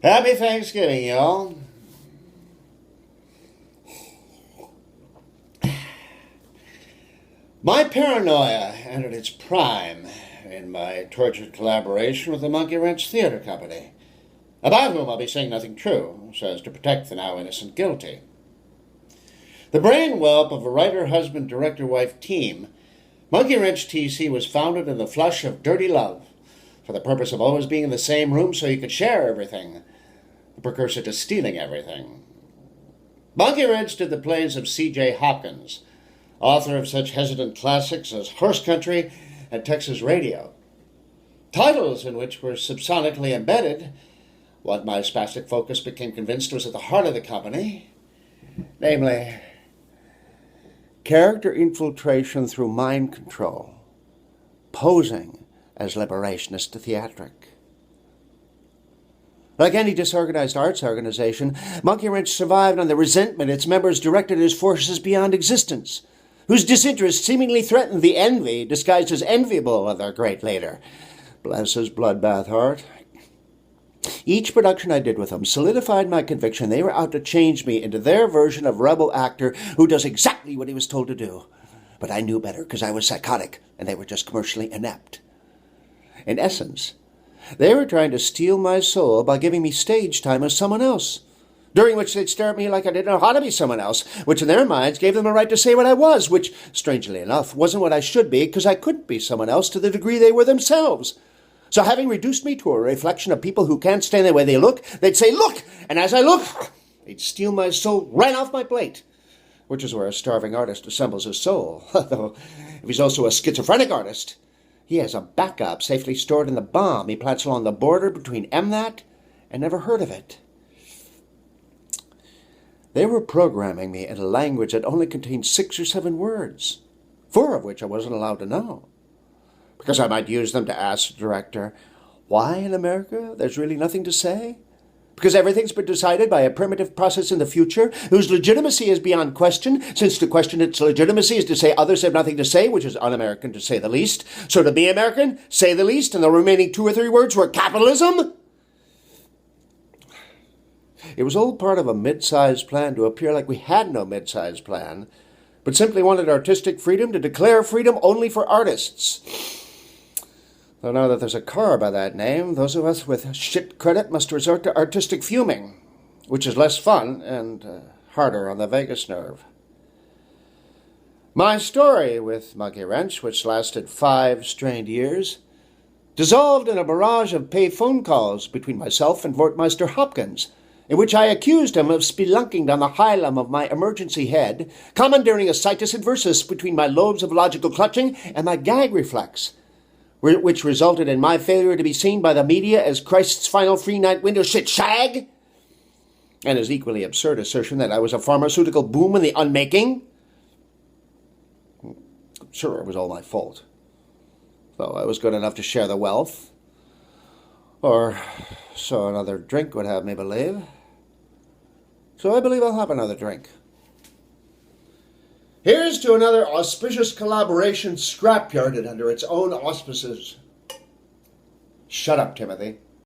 Happy Thanksgiving, y'all. My paranoia entered its prime in my tortured collaboration with the Monkey Wrench Theater Company, about whom I'll be saying nothing true, so as to protect the now innocent guilty. The brain whelp of a writer-husband-director-wife team, Monkey Wrench TC was founded in the flush of dirty love, for the purpose of always being in the same room so you could share everything, the precursor to stealing everything. Monkey Wrench did the plays of C.J. Hopkins, author of such hesitant classics as Horse Country and Texas Radio, titles in which were subsonically embedded what my spastic focus became convinced was at the heart of the company, namely, character infiltration through mind control, posing as liberationist theatric. Like any disorganized arts organization, Monkey Wrench survived on the resentment its members directed as forces beyond existence, whose disinterest seemingly threatened the envy disguised as enviable of their great leader. Bless his bloodbath heart. Each production I did with them solidified my conviction they were out to change me into their version of rebel actor who does exactly what he was told to do. But I knew better because I was psychotic and they were just commercially inept. In essence, they were trying to steal my soul by giving me stage time as someone else, during which they'd stare at me like I didn't know how to be someone else, which in their minds gave them a right to say what I was, which, strangely enough, wasn't what I should be, because I couldn't be someone else to the degree they were themselves. So having reduced me to a reflection of people who can't stand the way they look, they'd say, "Look!" And as I look, they'd steal my soul right off my plate, which is where a starving artist assembles his soul. Though, if he's also a schizophrenic artist, he has a backup safely stored in the bomb he plants along the border between MThat and never heard of it. They were programming me in a language that only contained 6 or 7 words, 4 of which I wasn't allowed to know, because I might use them to ask the director, why in America there's really nothing to say? Because everything's been decided by a primitive process in the future, whose legitimacy is beyond question, since to question its legitimacy is to say others have nothing to say, which is un-American to say the least. So to be American, say the least, and the remaining 2 or 3 words were capitalism? It was all part of a mid-sized plan to appear like we had no mid-sized plan, but simply wanted artistic freedom to declare freedom only for artists. Though now that there's a car by that name, those of us with shit credit must resort to artistic fuming, which is less fun and harder on the vagus nerve. My story with Monkey Wrench, which lasted 5 strained years, dissolved in a barrage of pay phone calls between myself and Vortmeister Hopkins, in which I accused him of spelunking down the hilum of my emergency head, commandeering a situs inversus between my lobes of logical clutching and my gag reflex, which resulted in my failure to be seen by the media as Christ's final free night window shit shag, and his equally absurd assertion that I was a pharmaceutical boom in the unmaking. Sure, it was all my fault, though I was good enough to share the wealth, or so another drink would have me believe. So I believe I'll have another drink. Here's to another auspicious collaboration scrapyarded under its own auspices. Shut up, Timothy.